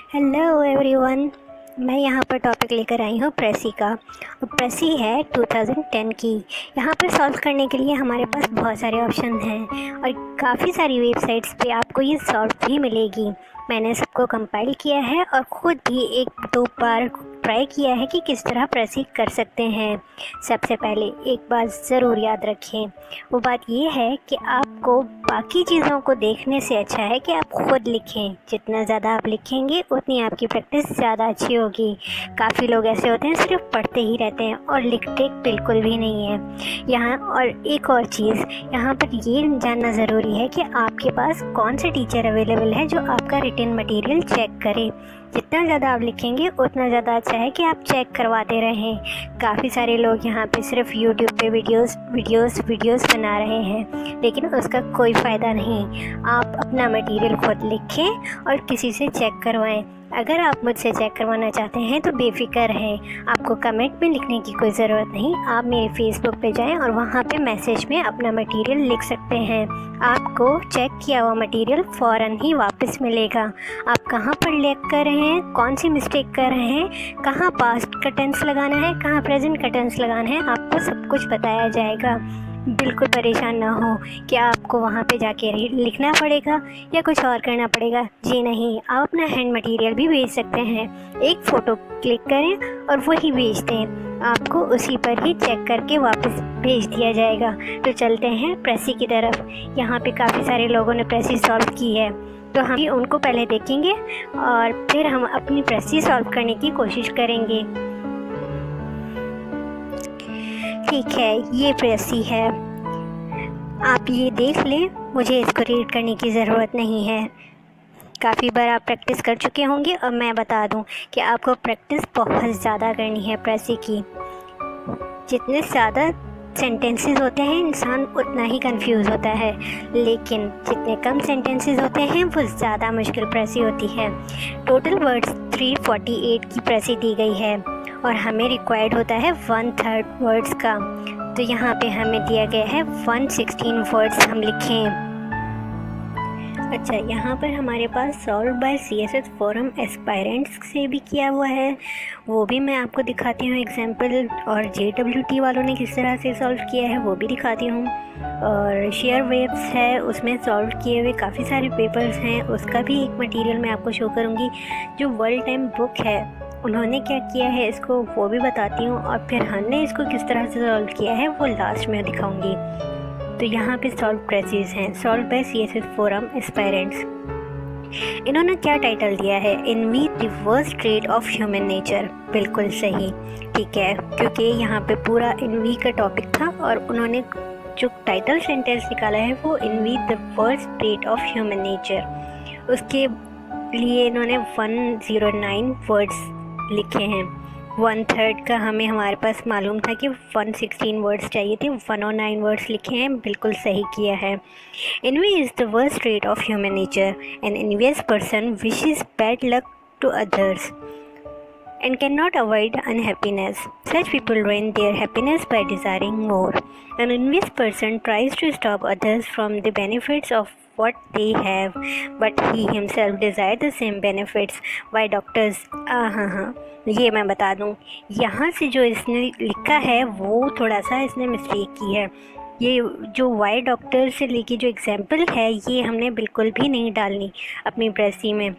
Hello everyone. मैं यहाँ पर टॉपिक लेकर आई हूँ प्रेसी का। प्रेसी है 2010 की। यहाँ पर सॉल्व करने के लिए हमारे पास बहुत सारे ऑप्शन हैं और काफ़ी सारी वेबसाइट्स पे आपको ये सॉल्व भी मिलेगी। मैंने सबको कंपाइल किया है और ख़ुद भी एक दो बार ट्राई किया है कि किस तरह प्रेसी कर सकते हैं। सबसे पहले एक बात ज़रूर याद रखें, वो बात ये है कि आपको बाकी चीज़ों को देखने से अच्छा है कि आप ख़ुद लिखें। जितना ज़्यादा आप लिखेंगे उतनी आपकी प्रैक्टिस ज़्यादा अच्छी होगी। काफ़ी लोग ऐसे होते हैं सिर्फ पढ़ते ही रहते हैं और लिखते बिल्कुल भी नहीं है। यहाँ और एक और चीज़ यहाँ पर ये जानना ज़रूरी है कि आपके पास कौन से टीचर अवेलेबल है जो आपका रिटन मटेरियल चेक करे। जितना ज़्यादा आप लिखेंगे उतना ज़्यादा अच्छा है कि आप चेक करवाते रहें। काफ़ी सारे लोग यहाँ पे सिर्फ यूट्यूब पे वीडियोस बना रहे हैं, लेकिन उसका कोई फ़ायदा नहीं। आप अपना मटेरियल खुद लिखें और किसी से चेक करवाएं। अगर आप मुझसे चेक करवाना चाहते हैं तो बेफिक्र रहें, आपको कमेंट में लिखने की कोई ज़रूरत नहीं। आप मेरे फेसबुक पे जाएं और वहाँ पे मैसेज में अपना मटेरियल लिख सकते हैं। आपको चेक किया हुआ मटेरियल फ़ौरन ही वापस मिलेगा। आप कहाँ पर लिख कर रहे हैं, कौन सी मिस्टेक कर रहे हैं, कहाँ पास्ट का टेंस लगाना है, कहाँ प्रेजेंट का टेंस लगाना है, आपको सब कुछ बताया जाएगा। बिल्कुल परेशान ना हो कि आपको वहाँ पे जाके लिखना पड़ेगा या कुछ और करना पड़ेगा। जी नहीं, आप अपना हैंड मटेरियल भी भेज सकते हैं। एक फ़ोटो क्लिक करें और वही भेज दें, आपको उसी पर ही चेक करके वापस भेज दिया जाएगा। तो चलते हैं प्रेसी की तरफ। यहाँ पे काफ़ी सारे लोगों ने प्रेसी सॉल्व की है, तो हम भी उनको पहले देखेंगे और फिर हम अपनी प्रेसी सॉल्व करने की कोशिश करेंगे। ठीक है, ये प्रेसी है, आप ये देख लें, मुझे इसको रीड करने की ज़रूरत नहीं है। काफ़ी बार आप प्रैक्टिस कर चुके होंगे और मैं बता दूं कि आपको प्रैक्टिस बहुत ज़्यादा करनी है प्रेसी की। जितने ज़्यादा सेंटेंसेस होते हैं इंसान उतना ही कंफ्यूज होता है, लेकिन जितने कम सेंटेंसेस होते हैं वो ज़्यादा मुश्किल प्रेसी होती है। टोटल वर्ड्स 348 की प्रेसी दी गई है और हमें रिक्वायर्ड होता है 1/3 वर्ड्स का। तो यहाँ पे हमें दिया गया है 116 वर्ड्स हम लिखें। अच्छा, यहाँ पर हमारे पास solve by CSS forum aspirants से भी किया हुआ है, वो भी मैं आपको दिखाती हूँ एग्जाम्पल। और JWT वालों ने किस तरह से सॉल्व किया है वो भी दिखाती हूँ। और शेयर वेब्स है, उसमें सॉल्व किए हुए काफ़ी सारे पेपर्स हैं, उसका भी एक मटेरियल मैं आपको शो करूँगी। जो वर्ल्ड टाइम बुक है उन्होंने क्या किया है इसको वो भी बताती हूँ, और फिर हमने इसको किस तरह से सॉल्व किया है वो लास्ट में दिखाऊँगी। तो यहाँ पे सॉल्व प्रेसीज हैं, solve by CSS forum aspirants. इन्होंने क्या टाइटल दिया है, envy the worst trait of human nature. बिल्कुल सही, ठीक है, क्योंकि यहाँ पे पूरा एनवी का टॉपिक था और उन्होंने जो टाइटल सेंटेंस निकाला है वो envy the worst trait of human nature. उसके लिए इन्होंने 109 वर्ड्स लिखे हैं। 1/3 का हमारे पास मालूम था कि 116 वर्ड्स चाहिए थे, 109 वर्ड्स लिखे हैं, बिल्कुल सही किया है। Envy is the worst trait of human nature. An envious person wishes bad luck to others and cannot avoid unhappiness. Such people ruin their happiness by desiring more. An envious person tries to stop others from the benefits of what they have, but he himself desires the same benefits. Why doctors? हाँ, ये मैं बता दूँ, यहाँ से जो इसने लिखा है वो थोड़ा सा इसने मिस्टेक की है। ये जो वाई डॉक्टर से लेके जो एग्जाम्पल है ये हमने बिल्कुल भी नहीं डालनी अपनी प्रेसी में।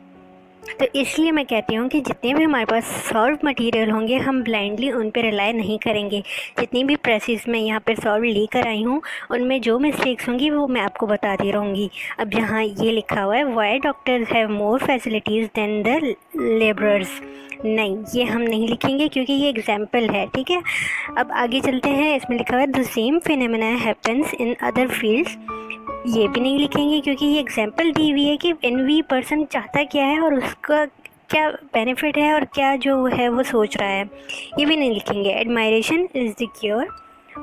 तो इसलिए मैं कहती हूँ कि जितने भी हमारे पास सॉल्व मटेरियल होंगे हम ब्लाइंडली उन पर रिलाई नहीं करेंगे। जितनी भी प्रेसेस मैं यहाँ पर सॉल्व लेकर आई हूँ उनमें जो मिस्टेक्स होंगी वो मैं आपको बताती रहूँगी। अब यहाँ ये लिखा हुआ है why doctors have more facilities than the labourers, नहीं, ये हम नहीं लिखेंगे क्योंकि ये एग्जाम्पल है, ठीक है। अब आगे चलते हैं, इसमें लिखा हुआ है the same phenomena happens in other fields, ये भी नहीं लिखेंगे क्योंकि ये एग्जाम्पल दी हुई है कि एनवी पर्सन चाहता क्या है और उसका क्या बेनिफिट है और क्या जो है वो सोच रहा है, ये भी नहीं लिखेंगे। Admiration is the cure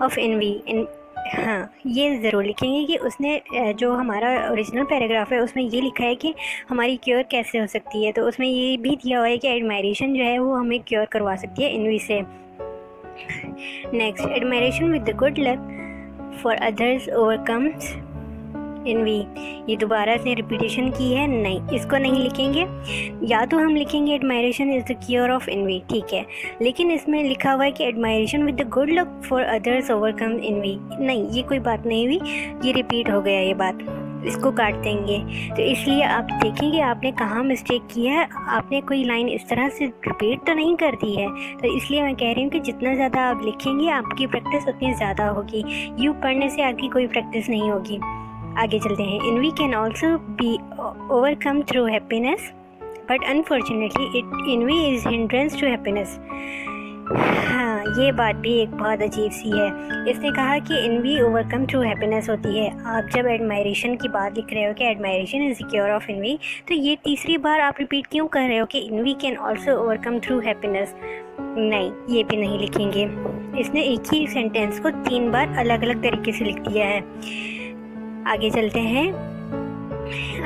of envy, हाँ, ये ज़रूर लिखेंगे कि उसने जो हमारा ओरिजिनल पैराग्राफ है उसमें ये लिखा है कि हमारी क्योर कैसे हो सकती है, तो उसमें ये भी दिया हुआ है कि एडमायरेशन जो है वो हमें क्योर करवा सकती है एनवी से। Next, admiration with the good luck for others overcomes envy. ये दोबारा से रिपीटेशन की है, नहीं, इसको नहीं लिखेंगे। या तो हम लिखेंगे admiration is the cure of envy, ठीक है, लेकिन इसमें लिखा हुआ है कि admiration with the good luck for others overcome envy. नहीं, ये कोई बात नहीं हुई, ये रिपीट हो गया ये बात, इसको काट देंगे। तो इसलिए आप देखेंगे आपने कहाँ मिस्टेक किया है, आपने कोई लाइन इस तरह से रिपीट तो नहीं कर दी है। तो इसलिए मैं कह रही हूँ कि जितना ज़्यादा आप लिखेंगे आपकी प्रैक्टिस उतनी ज़्यादा होगी। यूँ पढ़ने से आपकी कोई प्रैक्टिस नहीं होगी। आगे चलते हैं। Envy can also be overcome through happiness but unfortunately envy is hindrance to happiness. हाँ, ये बात भी एक बहुत अजीब सी है। इसने कहा कि एनवी ओवरकम थ्रू हैप्पीनेस होती है। आप जब एडमायरेशन की बात लिख रहे हो कि admiration is the cure of envy, तो ये तीसरी बार आप रिपीट क्यों कर रहे हो कि envy can also overcome through happiness? नहीं, ये भी नहीं लिखेंगे। इसने एक ही सेंटेंस को 3 बार अलग अलग तरीके से लिख दिया है। आगे चलते हैं।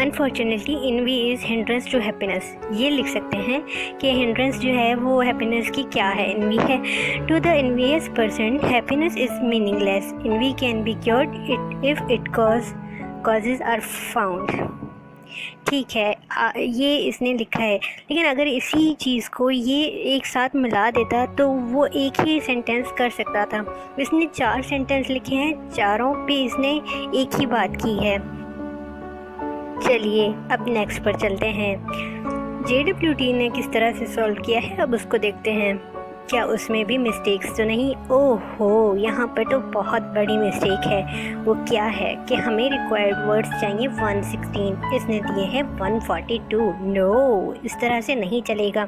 Unfortunately envy is hindrance to happiness. ये लिख सकते हैं कि हिंड्रेंस जो है वो हैप्पीनेस की क्या है, एनवी है। To the envious person happiness is meaningless. Envy can be cured it if it causes are found. ठीक है, ये इसने लिखा है, लेकिन अगर इसी चीज़ को ये एक साथ मिला देता तो वो एक ही सेंटेंस कर सकता था। इसने 4 सेंटेंस लिखे हैं, चारों पे इसने एक ही बात की है। चलिए अब नेक्स्ट पर चलते हैं। JWT ने किस तरह से सॉल्व किया है, अब उसको देखते हैं। क्या उसमें भी मिस्टेक्स तो नहीं? ओहो, यहाँ पर तो बहुत बड़ी मिस्टेक है। वो क्या है कि हमें रिक्वायर्ड वर्ड्स चाहिए 116, इसने दिए हैं 142। नो, इस तरह से नहीं चलेगा।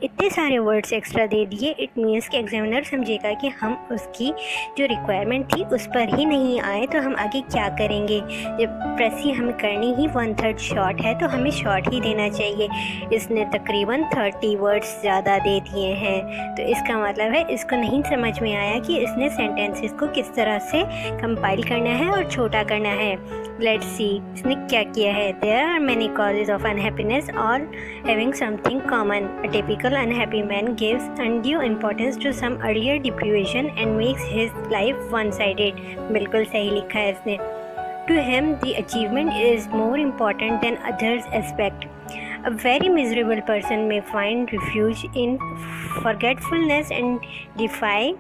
इतने सारे वर्ड्स एक्स्ट्रा दे दिए, इट मीन्स कि एग्जामिनर समझेगा कि हम उसकी जो रिक्वायरमेंट थी उस पर ही नहीं आए, तो हम आगे क्या करेंगे। जब प्रेसी हमें करनी ही 1/3 शॉर्ट है तो हमें शॉर्ट ही देना चाहिए। इसने तकरीबन 30 वर्ड्स ज़्यादा दे दिए हैं, तो इसका मतलब है इसको नहीं समझ में आया कि इसने सेंटेंसेस को किस तरह से कंपाइल करना है और छोटा करना है। लेट्स सी इसने क्या किया है। There are many causes of unhappiness all having something common. A typical unhappy man gives undue importance to some earlier deprivation and makes his life one sided. बिल्कुल सही लिखा है इसने। To him the achievement is more important than others aspect. A very miserable person may find refuge in forgetfulness and defy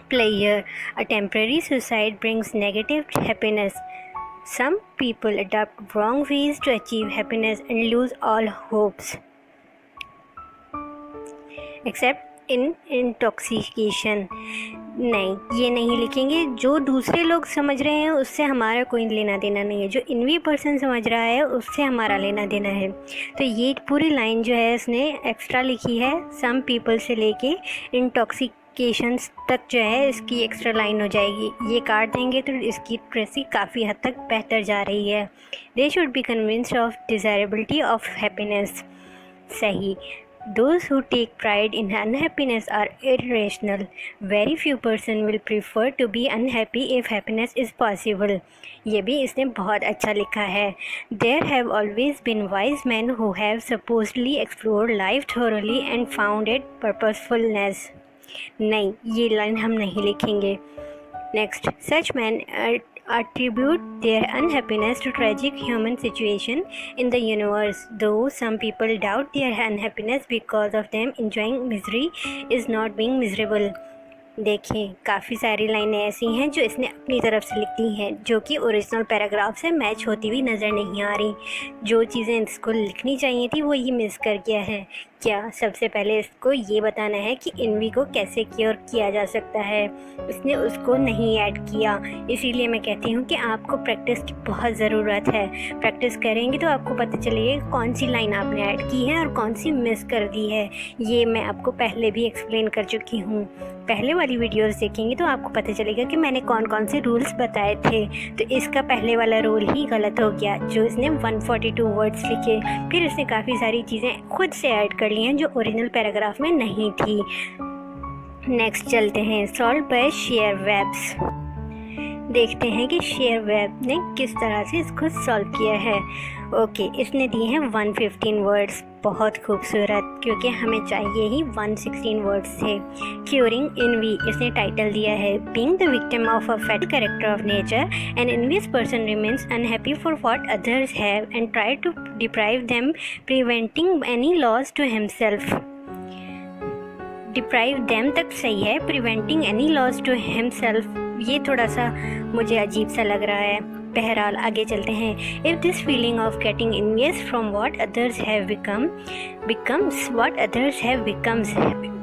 pleasure. A temporary suicide brings negative happiness. Some people adopt wrong ways to achieve happiness and lose all hopes. Except in intoxication. नहीं, ये नहीं लिखेंगे। जो दूसरे लोग समझ रहे हैं उससे हमारा कोई लेना देना नहीं है, जो इनवी पर्सन समझ रहा है उससे हमारा लेना देना है। तो ये पूरी लाइन जो है इसने एक्स्ट्रा लिखी है, सम पीपल से लेके इंटॉक्सिकेशंस तक जो है इसकी एक्स्ट्रा लाइन हो जाएगी। ये काट देंगे तो इसकी ट्रेसी काफ़ी हद तक बेहतर जा रही है। They should be convinced of desirability of happiness. सही। Those who take pride in unhappiness are irrational. Very few person will prefer to be unhappy if happiness is possible. ये भी इसने बहुत अच्छा लिखा है। There have always been wise men who have supposedly explored life thoroughly and found it purposefulness. नहीं, ये line हम नहीं लिखेंगे। Next, such men attribute their unhappiness to tragic human situation in the universe. Though some people doubt their unhappiness because of them enjoying misery is not being miserable. देखिए काफ़ी सारी लाइनें ऐसी हैं जो इसने अपनी तरफ से लिख दी हैं, जो कि ओरिजिनल पैराग्राफ से मैच होती हुई नज़र नहीं आ रही। जो चीज़ें इसको लिखनी चाहिए थी वो ये मिस कर गया है। क्या सबसे पहले इसको ये बताना है कि इनवी को कैसे क्योर किया जा सकता है, इसने उसको नहीं ऐड किया। इसीलिए मैं कहती हूँ कि आपको प्रैक्टिस की बहुत ज़रूरत है। प्रैक्टिस करेंगे तो आपको पता चलेगा कौन सी लाइन आपने ऐड की है और कौन सी मिस कर दी है। ये मैं आपको पहले भी एक्सप्लेन कर चुकी हूँ। पहले वाली वीडियोस देखेंगे तो आपको पता चलेगा कि मैंने कौन कौन से रूल्स बताए थे। तो इसका पहले वाला रूल ही गलत हो गया, जो इसने 142 वर्ड्स लिखे, फिर इसने काफ़ी सारी चीज़ें खुद से ऐड कर ली हैं जो ओरिजिनल पैराग्राफ में नहीं थी। नेक्स्ट चलते हैं, सॉल्व बाय शेयर वेब्स। देखते हैं कि शेयर वेब ने किस तरह से इसको सॉल्व किया है। ओके, इसने दिए हैं 115 वर्ड्स। बहुत खूबसूरत, क्योंकि हमें चाहिए ही 116 वर्ड्स थे। क्यूरिंग इनवी इसने टाइटल दिया है। Being the victim of a fat character of nature, an envious person remains unhappy for what others have and try to deprive them, preventing any loss to himself. Deprive them तक सही है, preventing any loss to himself ये थोड़ा सा मुझे अजीब सा लग रहा है। बहरहाल आगे चलते हैं। If this feeling of getting envious from what others have becomes what others have becomes,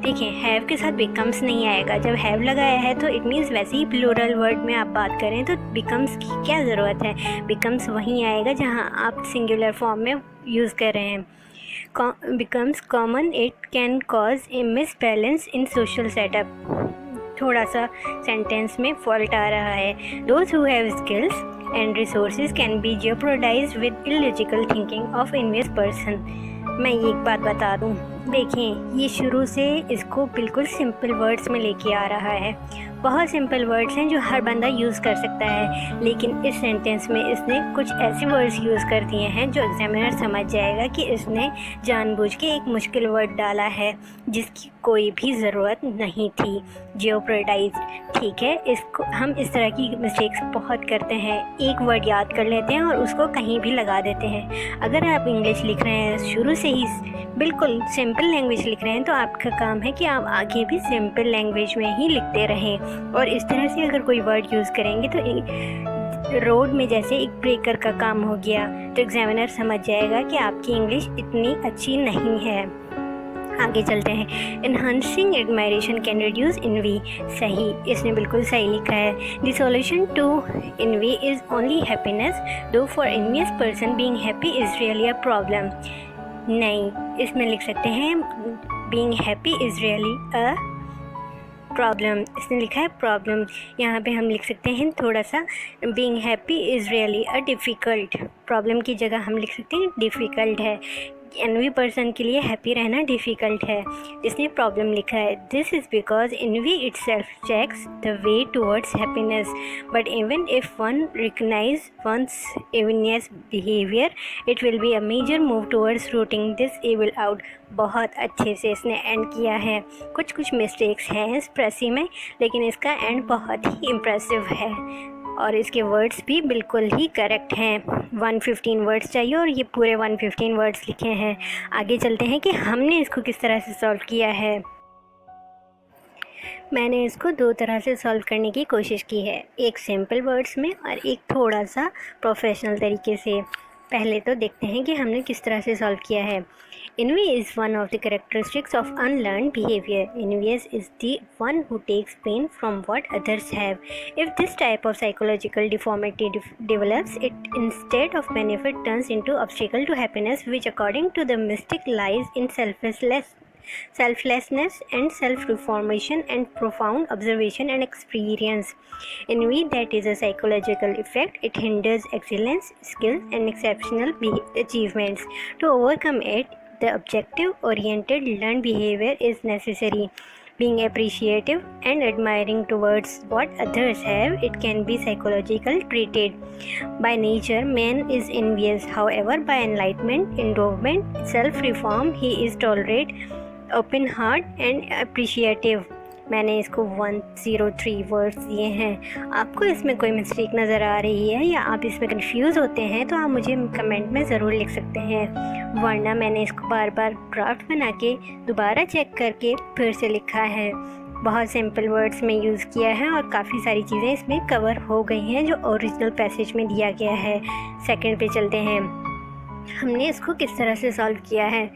देखिए हैव के साथ becomes नहीं आएगा। जब हैव लगाया है तो इट मीन्स वैसे ही प्लूरल वर्ड में आप बात करें तो becomes की क्या ज़रूरत है। becomes वहीं आएगा जहाँ आप सिंगुलर फॉर्म में यूज़ कर रहे हैं। becomes common, it can cause a misbalance in social setup। थोड़ा सा सेंटेंस में फॉल्ट आ रहा है। Those who have skills and resources can be jeopardized with illogical thinking of envious person। मैं ये एक बात बता दूँ, देखें ये शुरू से इसको बिल्कुल सिंपल वर्ड्स में लेके आ रहा है। बहुत सिंपल वर्ड्स हैं जो हर बंदा यूज़ कर सकता है, लेकिन इस सेंटेंस में इसने कुछ ऐसे वर्ड्स यूज़ कर दिए हैं जो एग्जामिनर समझ जाएगा कि इसने जानबूझ के एक मुश्किल वर्ड डाला है जिसकी कोई भी ज़रूरत नहीं थी। जियोप्रेटाइज, ठीक है, इसको हम इस तरह की मिस्टेक्स बहुत करते हैं। एक वर्ड याद कर लेते हैं और उसको कहीं भी लगा देते हैं। अगर आप इंग्लिश लिख रहे हैं शुरू से ही बिल्कुल सिंपल लैंग्वेज लिख रहे हैं तो आपका काम है कि आप आगे भी सिंपल लैंग्वेज में ही लिखते रहें। और इस तरह से अगर कोई वर्ड यूज़ करेंगे तो रोड में जैसे एक ब्रेकर का काम हो गया तो एग्जामिनर समझ जाएगा कि आपकी इंग्लिश इतनी अच्छी नहीं है। आगे चलते हैं। Enhancing admiration can reduce envy, सही, इसने बिल्कुल सही लिखा है। The solution to envy is only happiness, though for envious person being happy is really a problem. नहीं, इसमें लिख सकते हैं being happy is really a problem, इसने लिखा है प्रॉब्लम। यहाँ पे हम लिख सकते हैं थोड़ा सा being happy is really a difficult, problem की जगह हम लिख सकते हैं डिफ़िकल्ट है। एनवी पर्सन के लिए हैप्पी रहना डिफ़िकल्ट है, इसने प्रॉब्लम लिखा है। This is because envy itself checks the way towards happiness, but even if one recognize one's envious behaviour it will be a major move towards rooting this evil out. बहुत अच्छे से इसने and किया है। कुछ mistakes हैं इस प्रेसी में, लेकिन इसका एंड बहुत ही इम्प्रेसिव है और इसके वर्ड्स भी बिल्कुल ही करेक्ट हैं। 115 वर्ड्स चाहिए और ये पूरे 115 वर्ड्स लिखे हैं। आगे चलते हैं कि हमने इसको किस तरह से सॉल्व किया है। मैंने इसको दो तरह से सॉल्व करने की कोशिश की है, एक सिंपल वर्ड्स में और एक थोड़ा सा प्रोफेशनल तरीके से। पहले तो देखते हैं कि हमने किस तरह से सॉल्व किया है। Envy is one of the characteristics of unlearned behavior. Envious is the one who takes pain from what others have. If this type of psychological deformity develops, it instead of benefit turns into obstacle to happiness, which according to the mystic lies in selflessness and self-reformation and profound observation and experience. Envy, that is a psychological effect. It hinders excellence, skills, and exceptional achievements. To overcome it, the objective-oriented learned behavior is necessary. Being appreciative and admiring towards what others have, it can be psychological treated. By nature, man is envious. However, by enlightenment, endowment, self-reform, he is tolerant, open heart and appreciative. मैंने इसको 103 words दिए हैं। आपको इसमें कोई mistake नज़र आ रही है या आप इसमें कंफ्यूज होते हैं तो आप मुझे कमेंट में ज़रूर लिख सकते हैं, वरना मैंने इसको बार बार ड्राफ्ट बना के दोबारा चेक करके फिर से लिखा है। बहुत सिंपल वर्ड्स में यूज़ किया है और काफ़ी सारी चीज़ें इसमें कवर हो गई हैं जो ओरिजिनल पैसेज में दिया गया है। सेकंड पे चलते हैं, हमने इसको किस तरह से सॉल्व किया है।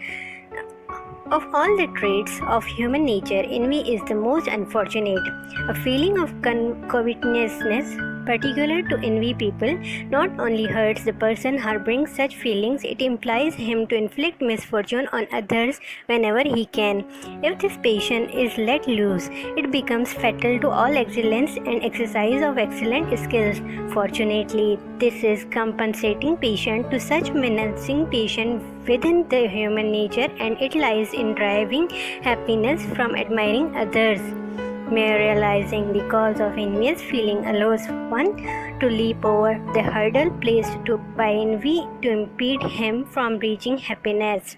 Of all the traits of human nature, envy is the most unfortunate. A feeling of covetousness particular to envy people not only hurts the person harboring such feelings, it implies him to inflict misfortune on others whenever he can. If this passion is let loose, it becomes fatal to all excellence and exercise of excellent skills. Fortunately, this is compensating passion to such menacing passion within the human nature, and it lies in driving happiness from admiring others. Mere realizing the cause of envious feeling allows one to leap over the hurdle placed by envy to impede him from reaching happiness.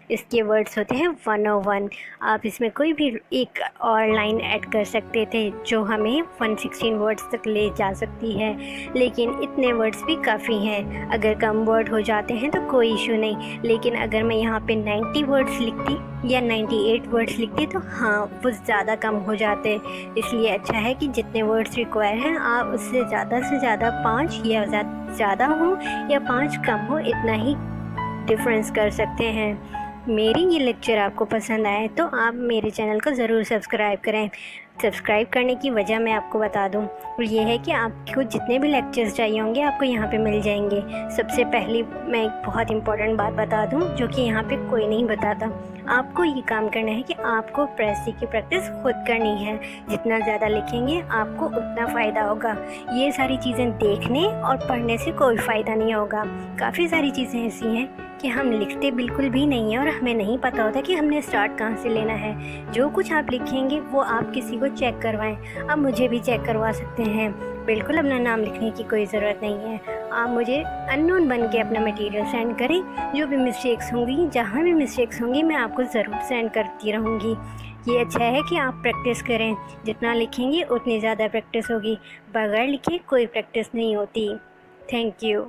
इसके words होते हैं 101। आप इसमें कोई भी एक और line add कर सकते थे जो हमें 116 वर्ड्स तक ले जा सकती है, लेकिन इतने वर्ड्स भी काफ़ी हैं। अगर कम वर्ड हो जाते हैं तो कोई इशू नहीं, लेकिन अगर मैं यहाँ पे 90 वर्ड्स लिखती या 98 वर्ड्स लिखती तो हाँ वो ज़्यादा कम हो जाते। इसलिए अच्छा है कि जितने वर्ड्स रिक्वायर हैं आप उससे ज़्यादा 5 या ज़्यादा हो या 5 कम हो, इतना ही डिफरेंस कर सकते हैं। मेरी ये लेक्चर आपको पसंद आए तो आप मेरे चैनल को ज़रूर सब्सक्राइब करें। सब्सक्राइब करने की वजह मैं आपको बता दूं, और ये है कि आपको जितने भी लेक्चर्स चाहिए होंगे आपको यहाँ पे मिल जाएंगे। सबसे पहले मैं एक बहुत इंपॉर्टेंट बात बता दूं जो कि यहाँ पे कोई नहीं बताता। आपको ये काम करना है कि आपको प्रेसी की प्रैक्टिस खुद करनी है। जितना ज़्यादा लिखेंगे आपको उतना फ़ायदा होगा। ये सारी चीज़ें देखने और पढ़ने से कोई फ़ायदा नहीं होगा। काफ़ी सारी चीज़ें ऐसी हैं कि हम लिखते बिल्कुल भी नहीं हैं और हमें नहीं पता होता कि हमने स्टार्ट कहाँ से लेना है। जो कुछ आप लिखेंगे वो आप किसी को चेक करवाएं। आप मुझे भी चेक करवा सकते हैं। बिल्कुल अपना नाम लिखने की कोई ज़रूरत नहीं है। आप मुझे अननोन बन के अपना मटेरियल सेंड करें। जो भी मिस्टेक्स होंगी, जहाँ भी मिस्टेक्स होंगी, मैं आपको ज़रूर सेंड करती रहूँगी। ये अच्छा है कि आप प्रैक्टिस करें। जितना लिखेंगे उतनी ज़्यादा प्रैक्टिस होगी। बगैर लिखे कोई प्रैक्टिस नहीं होती। Thank you.